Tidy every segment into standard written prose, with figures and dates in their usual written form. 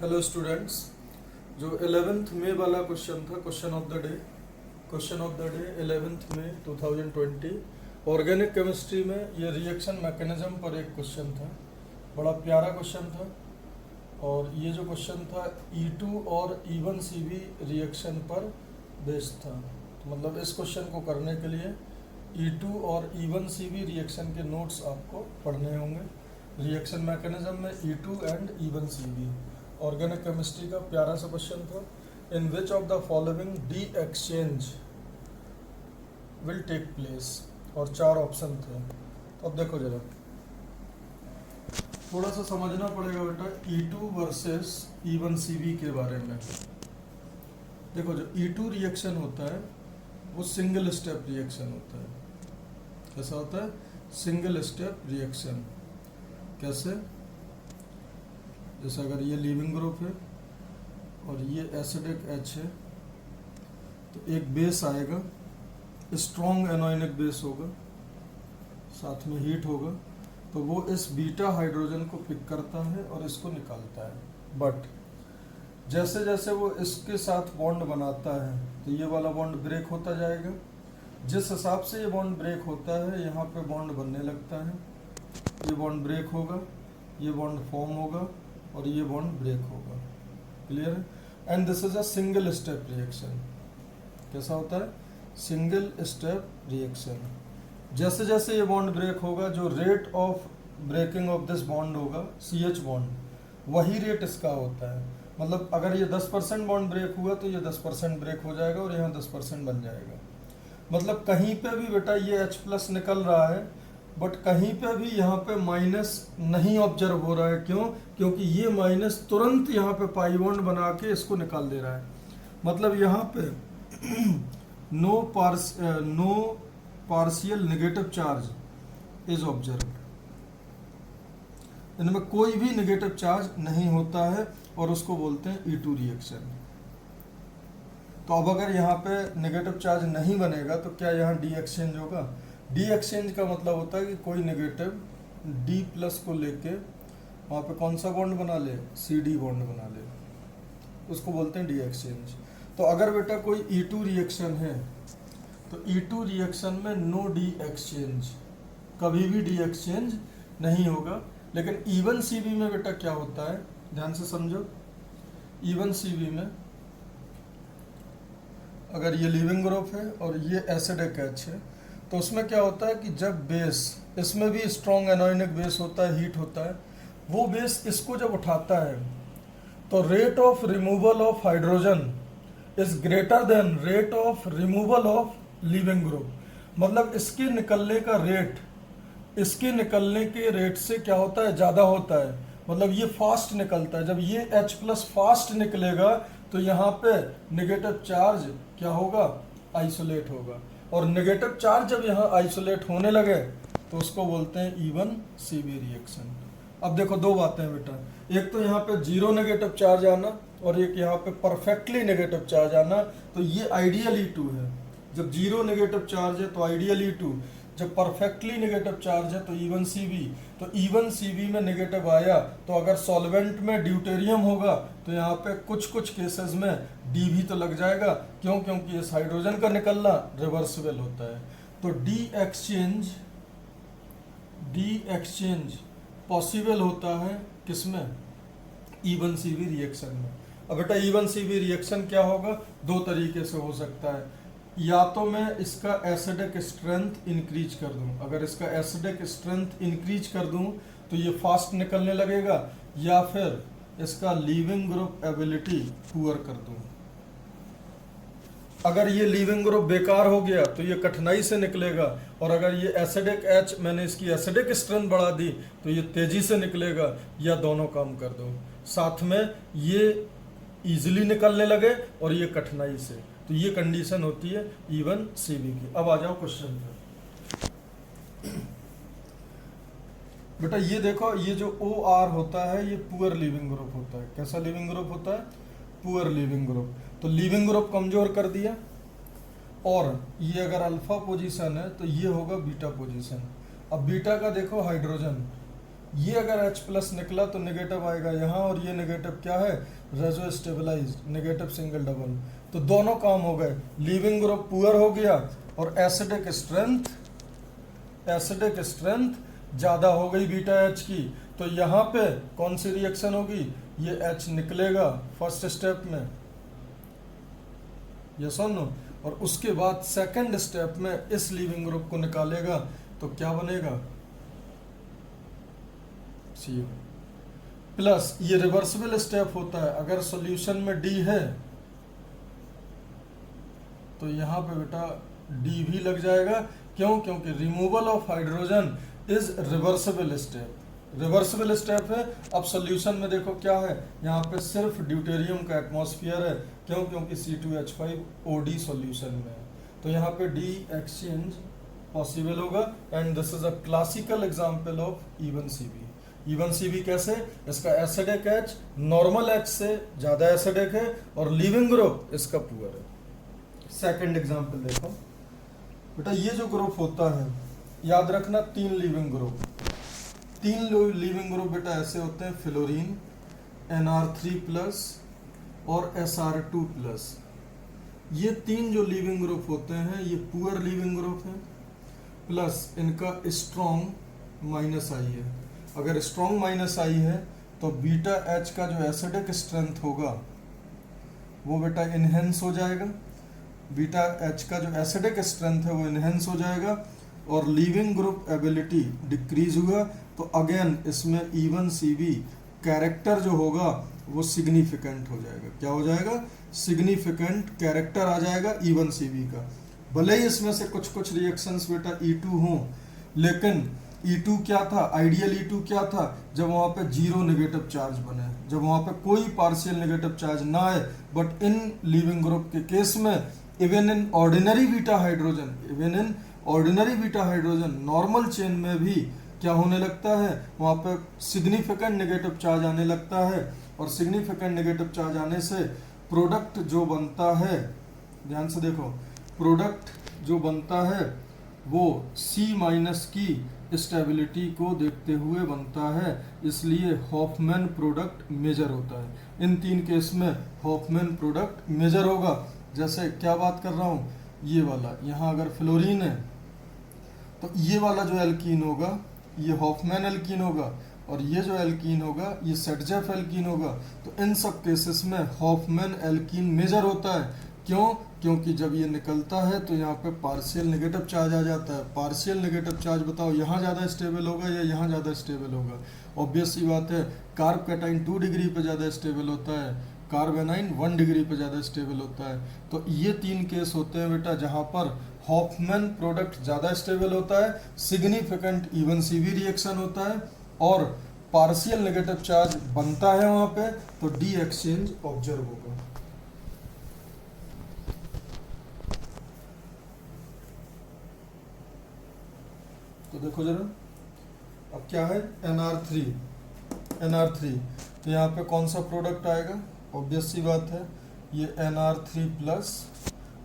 Hello students, जो 11th मई वाला question था, question of the day 11th मई 2020 ऑर्गेनिक केमिस्ट्री में ये रिएक्शन मैकेनिज्म पर एक क्वेश्चन था। बड़ा प्यारा क्वेश्चन था और ये जो क्वेश्चन था E2 और E1CV रिएक्शन पर बेस्ड था। तो मतलब इस क्वेश्चन को करने के लिए E2 और E1CV रिएक्शन के नोट्स आपको पढ़ने होंगे। रिएक्शन मैकेनिज्म में E2 and E1CV organic chemistry का प्यारा सा क्वेश्चन था। In which of the following the exchange will take place, और 4 ऑप्शन थे। तो अब देखो जरा, थोड़ा सा समझना पड़ेगा बेटा E2 वर्सेस E1CV के बारे में। देखो, जो E2 रिएक्शन होता है वो सिंगल स्टेप रिएक्शन होता है। कैसा होता है? Single step reaction. कैसे? जैसे अगर ये लीविंग ग्रुप है और ये एसिडिक H है, तो एक बेस आएगा, स्ट्रॉन्ग एनोनिक बेस होगा, साथ में हीट होगा, तो वो इस बीटा हाइड्रोजन को पिक करता है और इसको निकालता है। बट जैसे जैसे वो इसके साथ बॉन्ड बनाता है तो ये वाला बॉन्ड ब्रेक होता जाएगा। जिस हिसाब से ये बॉन्ड ब्रेक होता है, यहाँ पे बॉन्ड बनने लगता है, ये बॉन्ड ब्रेक होगा, ये बॉन्ड फॉर्म होगा और ये बॉन्ड ब्रेक होगा। क्लियर है? And this is a single step reaction. कैसा होता है? Single step reaction. जैसे जैसे ये बॉन्ड ब्रेक होगा, जो rate of breaking of this bond होगा, CH बॉन्ड, वही रेट इसका होता है। मतलब अगर ये 10% बॉन्ड ब्रेक हुआ तो ये 10% ब्रेक हो जाएगा और यहाँ 10% बन जाएगा। मतलब कहीं पे भी बेटा ये H+ निकल रहा है, बट कहीं पे भी यहाँ पे माइनस नहीं ऑब्जर्व हो रहा है। क्यों? क्योंकि ये माइनस तुरंत यहाँ पे पाई बॉन्ड बना के इसको निकाल दे रहा है। मतलब यहाँ पे no partial negative charge is observed. इनमें कोई भी नेगेटिव चार्ज नहीं होता है और उसको बोलते हैं E2 रिएक्शन। तो अब अगर यहाँ पे नेगेटिव चार्ज नहीं बनेगा तो क्या यहाँ डी एक्सचेंज होगा? डी एक्सचेंज का मतलब होता है कि कोई नेगेटिव D+ को लेके वहाँ पे कौन सा बॉन्ड बना ले? CD बॉन्ड बना ले, उसको बोलते हैं डी एक्सचेंज। तो अगर बेटा कोई E2 रिएक्शन है तो E2 रिएक्शन में नो डी एक्सचेंज, कभी भी डी एक्सचेंज नहीं होगा। लेकिन E1CV में बेटा क्या होता है, ध्यान से समझो। E1CV में अगर ये लीविंग ग्रुप है और ये एसिडिक H है, तो उसमें क्या होता है कि जब बेस, इसमें भी स्ट्रॉन्ग एनोनिक बेस होता है, हीट होता है, वो बेस इसको जब उठाता है तो rate of removal of hydrogen is greater than rate of removal of leaving group. मतलब इसके निकलने का रेट इसके निकलने के रेट से क्या होता है? ज़्यादा होता है। मतलब ये फास्ट निकलता है। जब ये H+ फास्ट निकलेगा तो यहाँ पे नेगेटिव चार्ज क्या होगा? आइसोलेट होगा। और नेगेटिव चार्ज जब यहाँ आइसोलेट होने लगे तो उसको बोलते हैं E1CV रिएक्शन। अब देखो, 2 बातें हैं बेटा। एक तो यहाँ पे 0 नेगेटिव चार्ज आना और एक यहाँ पे परफेक्टली नेगेटिव चार्ज आना। तो ये आइडियल E2 है। जब 0 नेगेटिव चार्ज है तो आइडियल E2, जब परफेक्टली नेगेटिव चार्ज है तो E1CV। तो E1CV में नेगेटिव आया तो अगर सॉल्वेंट में ड्यूटेरियम होगा तो यहाँ पे कुछ कुछ केसेस में D भी तो लग जाएगा। क्यों? क्योंकि इस हाइड्रोजन का निकलना रिवर्सिबल होता है। तो डी एक्सचेंज पॉसिबल होता है किसमें? E1CV रिएक्शन में। अब बेटा E1CV रिएक्शन क्या होगा? 2 तरीके से हो सकता है। या तो मैं इसका एसिडिक स्ट्रेंथ इंक्रीज कर दूं। अगर इसका एसिडिक स्ट्रेंथ इंक्रीज कर दूं तो ये फास्ट निकलने लगेगा, या फिर इसका लीविंग ग्रुप एबिलिटी पुअर कर दूं। अगर ये लीविंग ग्रुप बेकार हो गया तो ये कठिनाई से निकलेगा, और अगर ये एसिडिक H मैंने इसकी एसिडिक स्ट्रेंथ बढ़ा दी तो ये तेजी से निकलेगा, या दोनों काम कर दो साथ में, ये इजीली निकलने लगे और ये कठिनाई से। तो ये कंडीशन होती है E1CV की। अब आ जाओ क्वेश्चन पे। बेटा ये देखो, ये जो OR होता है ये पुअर लिविंग ग्रुप होता है। कैसा लिविंग ग्रुप होता है? Poor leaving group. तो लिविंग ग्रुप कमजोर कर दिया, और ये अगर अल्फा पोजीशन है तो ये होगा बीटा पोजीशन। अब बीटा का देखो हाइड्रोजन, ये अगर H प्लस निकला तो नेगेटिव आएगा यहाँ, और ये नेगेटिव क्या है, रेजो स्टेबलाइज्ड नेगेटिव सिंगल डबल। तो दोनों काम हो गए, लीविंग ग्रुप पुअर हो गया और एसिडिक स्ट्रेंथ ज़्यादा हो गई बीटा H की। तो यहाँ पे कौन सी रिएक्शन होगी, ये H निकलेगा फर्स्ट स्टेप में, यस और नो, और उसके बाद सेकंड स्टेप में इस लीविंग ग्रुप को निकालेगा तो क्या बनेगा, CO प्लस। ये रिवर्सिबल स्टेप होता है, अगर सॉल्यूशन में D है तो यहाँ पे बेटा D भी लग जाएगा। क्यों, क्योंकि removal of hydrogen is reversible step, reversible step है। अब सॉल्यूशन में देखो क्या है, यहाँ पे सिर्फ ड्यूटेरियम का एटमॉस्फेयर है, क्यों, क्योंकि C2H5OD सॉल्यूशन में है, तो यहाँ पे D एक्सचेंज पॉसिबल होगा। And this is a classical example of even CB। Even CB कैसे, इसका एसिडिक H नॉर्मल H से ज्यादा एसिडिक है और लीविंग ग्रुप इसका पुअर है। सेकंड एग्जांपल देखो बेटा, ये जो ग्रुप होता है, याद रखना 3 लीविंग ग्रुप, 3 लीविंग ग्रुप बेटा ऐसे होते हैं, फ्लोरीन, Nr3+ और Sr2+। ये 3 जो लीविंग ग्रुप होते हैं ये पुअर लीविंग ग्रुप है, प्लस इनका स्ट्रॉन्ग -I है। अगर स्ट्रॉन्ग -I है तो बीटा H का जो एसिडिक स्ट्रेंथ होगा वो बेटा इनहेंस हो जाएगा, बीटा H का जो एसिडिक स्ट्रेंथ है वो इनहेंस हो जाएगा, और लीविंग ग्रुप एबिलिटी डिक्रीज हुआ। तो अगेन इसमें इवन CB कैरेक्टर जो होगा वो सिग्निफिकेंट हो जाएगा। क्या हो जाएगा, सिग्निफिकेंट कैरेक्टर आ जाएगा इवन CB का। भले ही इसमें से कुछ कुछ रिएक्शंस बेटा E2 हों, लेकिन E2 क्या था, आइडियल E2 क्या था, जब वहाँ पे 0 नेगेटिव चार्ज बने, जब वहाँ पे कोई पार्शियल नेगेटिव चार्ज ना आए। बट इन लीविंग ग्रुप के केस में even in ordinary beta hydrogen normal chain में भी क्या होने लगता है, वहाँ पे सिग्निफिकेंट नेगेटिव चार्ज आने लगता है, और सिग्निफिकेंट नेगेटिव चार्ज आने से प्रोडक्ट जो बनता है, ध्यान से देखो, प्रोडक्ट जो बनता है वो C- की स्टेबिलिटी को देखते हुए बनता है, इसलिए हॉफमैन प्रोडक्ट मेजर होता है। इन 3 केस में हॉफमैन प्रोडक्ट मेजर होगा। जैसे क्या बात कर रहा हूँ, ये वाला, यहाँ अगर फ्लोरीन है तो ये वाला जो एल्कीन होगा ये हॉफमैन एल्कीन होगा, और ये जो एल्कीन होगा ये सेटजेफ एल्कीन होगा। तो इन सब केसेस में हॉफमैन एल्कीन मेजर होता है। क्यों, क्योंकि जब ये निकलता है तो यहाँ पे पार्शियल नेगेटिव चार्ज आ जाता है। पार्शियल नेगेटिव चार्ज बताओ यहाँ ज़्यादा स्टेबल होगा या यहाँ ज़्यादा स्टेबल होगा, ऑब्वियस सी बात है, कार्ब कैटाइन 2 डिग्री पे ज़्यादा स्टेबल होता है, कार्बेनाइन 1 डिग्री पे ज़्यादा स्टेबल होता है। तो ये 3 केस होते हैं बेटा जहाँ पर हॉफमैन प्रोडक्ट ज़्यादा स्टेबल होता है, सिग्निफिकेंट इवन CB रिएक्शन होता है, और पार्शियल नेगेटिव चार्ज बनता है वहाँ पे, तो D एक्सचेंज ऑब्जर्व होगा। तो देखो जरा, अब क्या है, NR3, तो यहाँ पे कौन सा प्रोडक्ट आएगा, ऑब्वियस सी बात है ये Nr3+,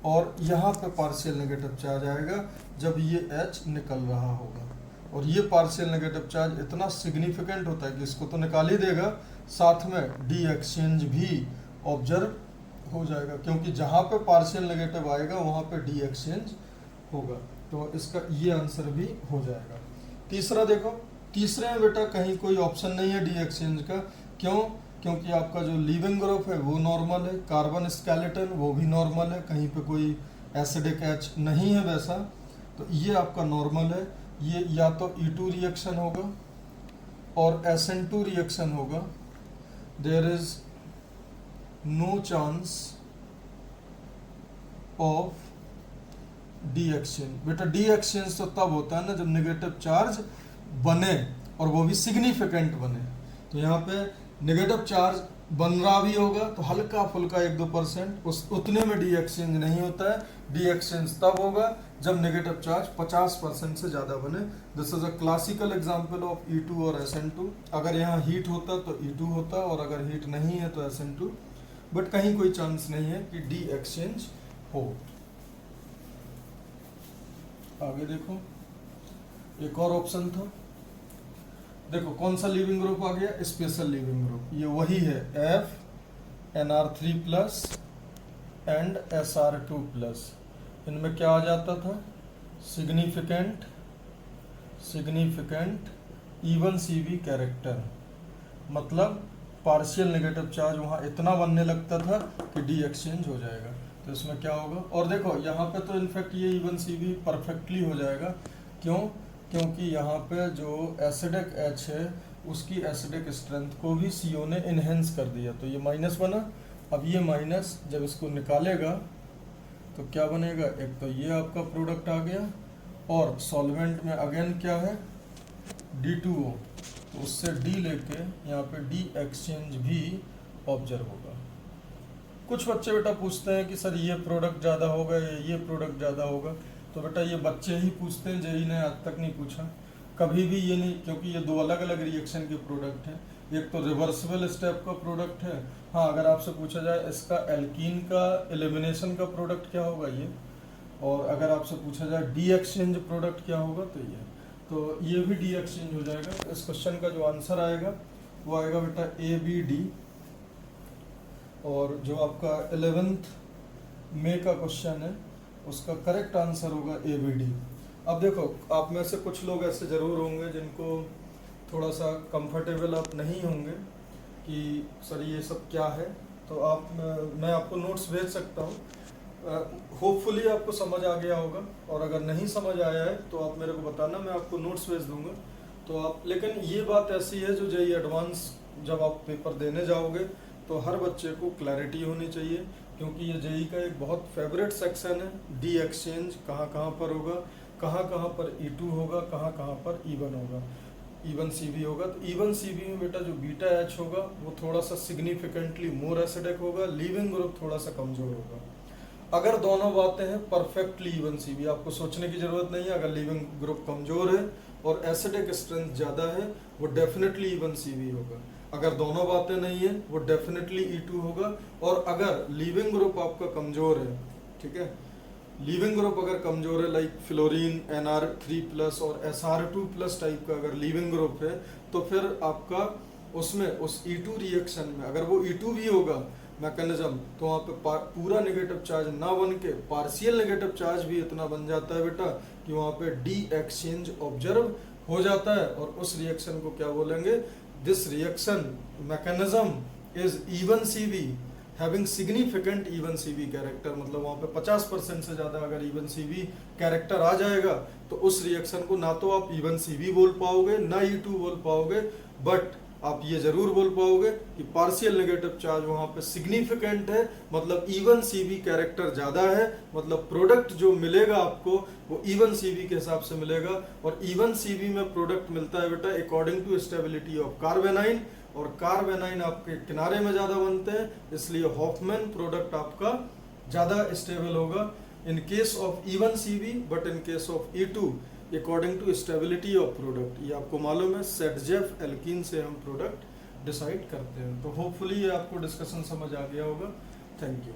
और यहाँ पे पार्शियल नेगेटिव चार्ज आएगा जब ये H निकल रहा होगा, और ये पार्शियल नेगेटिव चार्ज इतना सिग्निफिकेंट होता है कि इसको तो निकाल ही देगा, साथ में D एक्सचेंज भी ऑब्जर्व हो जाएगा, क्योंकि जहाँ पे पार्शियल नेगेटिव आएगा वहाँ पे D एक्सचेंज होगा। तो इसका ये आंसर भी हो जाएगा। तीसरा देखो, तीसरे में बेटा कहीं कोई ऑप्शन नहीं है D एक्सचेंज का। क्यों, क्योंकि आपका जो लीविंग ग्रुप है वो नॉर्मल है, कार्बन स्केलेटन वो भी नॉर्मल है, कहीं पे कोई एसिडिक H नहीं है वैसा, तो ये आपका नॉर्मल है। ये या तो E2 रिएक्शन होगा और SN2 रिएक्शन होगा, there is no chance of D exchange. बेटा D एक्सचेंज तो तब होता है ना जब नेगेटिव चार्ज बने, और वो भी सिग्निफिकेंट बने। तो यहाँ पे नेगेटिव चार्ज बन रहा भी होगा तो हल्का फुल्का 1-2%, उस उतने में D एक्सचेंज नहीं होता है। D एक्सचेंज तब होगा जब नेगेटिव चार्ज 50% से ज़्यादा बने। This is a classical example of E2 और SN2। अगर यहाँ हीट होता तो E2 होता, और अगर हीट नहीं है तो SN2, बट कहीं कोई चांस नहीं है कि D एक्सचेंज हो। आगे देखो, एक और ऑप्शन था, देखो कौन सा लीविंग ग्रुप आ गया, स्पेशल लीविंग ग्रुप, ये वही है FNR3+ एंड SR2+। इनमें क्या आ जाता था, सिग्निफिकेंट इवन CV कैरेक्टर, मतलब पार्शियल नेगेटिव चार्ज वहाँ इतना बनने लगता था कि डी एक्सचेंज हो जाएगा। तो इसमें क्या होगा, और देखो यहाँ पे तो इनफैक्ट ये इवन CV परफेक्टली हो जाएगा। क्यों, क्योंकि यहाँ पे जो एसिडिक H है उसकी एसिडिक स्ट्रेंथ को भी CO ने इन्हेंस कर दिया, तो ये माइनस बना। अब ये माइनस जब इसको निकालेगा तो क्या बनेगा, एक तो ये आपका प्रोडक्ट आ गया, और सॉल्वेंट में अगेन क्या है D2O, तो उससे D लेके यहाँ पे डी एक्सचेंज भी ऑब्जर्व होगा। कुछ बच्चे बेटा पूछते हैं कि सर ये प्रोडक्ट ज़्यादा होगा या ये प्रोडक्ट ज़्यादा होगा, तो बेटा ये बच्चे ही पूछते हैं, जेई ने आज तक नहीं पूछा कभी भी ये नहीं, क्योंकि ये दो अलग अलग रिएक्शन के प्रोडक्ट हैं। एक तो रिवर्सिबल स्टेप का प्रोडक्ट है, हाँ अगर आपसे पूछा जाए इसका एल्कीन का एलिमिनेशन का प्रोडक्ट क्या होगा ये, और अगर आपसे पूछा जाए डी एक्सचेंज प्रोडक्ट क्या होगा तो ये भी डी एक्सचेंज हो जाएगा। इस क्वेश्चन का जो आंसर आएगा वो आएगा बेटा ABD, और जो आपका 11th मई का क्वेश्चन है उसका करेक्ट आंसर होगा ABD। अब देखो आप में से कुछ लोग ऐसे ज़रूर होंगे जिनको थोड़ा सा कंफर्टेबल आप नहीं होंगे कि सर ये सब क्या है, तो मैं आपको नोट्स भेज सकता हूँ, होपफुली आपको समझ आ गया होगा, और अगर नहीं समझ आया है तो आप मेरे को बताना, मैं आपको नोट्स भेज दूंगा। तो आप, लेकिन ये बात ऐसी है जो जेईई एडवांस जब आप पेपर देने जाओगे तो हर बच्चे को क्लैरिटी होनी चाहिए, क्योंकि ये जेईई का एक बहुत फेवरेट सेक्शन है। डी एक्सचेंज कहाँ कहाँ पर होगा, कहाँ कहाँ पर E2 होगा, कहाँ कहाँ पर इवन होगा, इवन CV होगा। तो इवन CV में बेटा जो बीटा H होगा वो थोड़ा सा सिग्निफिकेंटली मोर एसिडिक होगा, लीविंग ग्रुप थोड़ा सा कमजोर होगा। अगर दोनों बातें हैं परफेक्टली इवन CV, आपको सोचने की जरूरत नहीं है। अगर लीविंग ग्रुप कमजोर है और एसिडिक स्ट्रेंथ ज़्यादा है वो डेफिनेटली इवन CV होगा। अगर दोनों बातें नहीं है वो डेफिनेटली E2 होगा। और अगर लीविंग ग्रुप आपका कमजोर है, ठीक है, लीविंग ग्रुप अगर कमजोर है लाइक फ्लोरीन NR3+ और SR2+ टाइप का अगर लीविंग ग्रुप है, तो फिर आपका उसमें उस E2 रिएक्शन में अगर वो E2 भी होगा मैकेनिज्म, तो वहाँ पे पूरा नेगेटिव चार्ज ना बन के पार्शियल नेगेटिव चार्ज भी इतना बन जाता है बेटा कि वहाँ पे डी एक्सचेंज ऑब्जर्व हो जाता है। और उस रिएक्शन को क्या बोलेंगे, this reaction mechanism is even CV having significant even CV character, मतलब वहाँ पे 50% से ज़्यादा अगर इवन CV कैरेक्टर आ जाएगा तो उस रिएक्शन को ना तो आप इवन CV बोल पाओगे ना E2 बोल पाओगे, बट आप ये जरूर बोल पाओगे कि पार्शियल नेगेटिव चार्ज वहाँ पे सिग्निफिकेंट है, मतलब इवन CV कैरेक्टर ज़्यादा है, मतलब प्रोडक्ट जो मिलेगा आपको वो इवन CV के हिसाब से मिलेगा। और इवन CV में प्रोडक्ट मिलता है बेटा according to stability of carbanion, और कार्बेनाइन आपके किनारे में ज़्यादा बनते हैं, इसलिए हॉफमैन प्रोडक्ट आपका ज़्यादा स्टेबल होगा in case of even CV, but in case of E2 according to stability of product. ये आपको मालूम है सेटजेफ एल्कीन से हम प्रोडक्ट डिसाइड करते हैं। तो होपफुली ये आपको डिस्कशन समझ आ गया होगा। Thank you.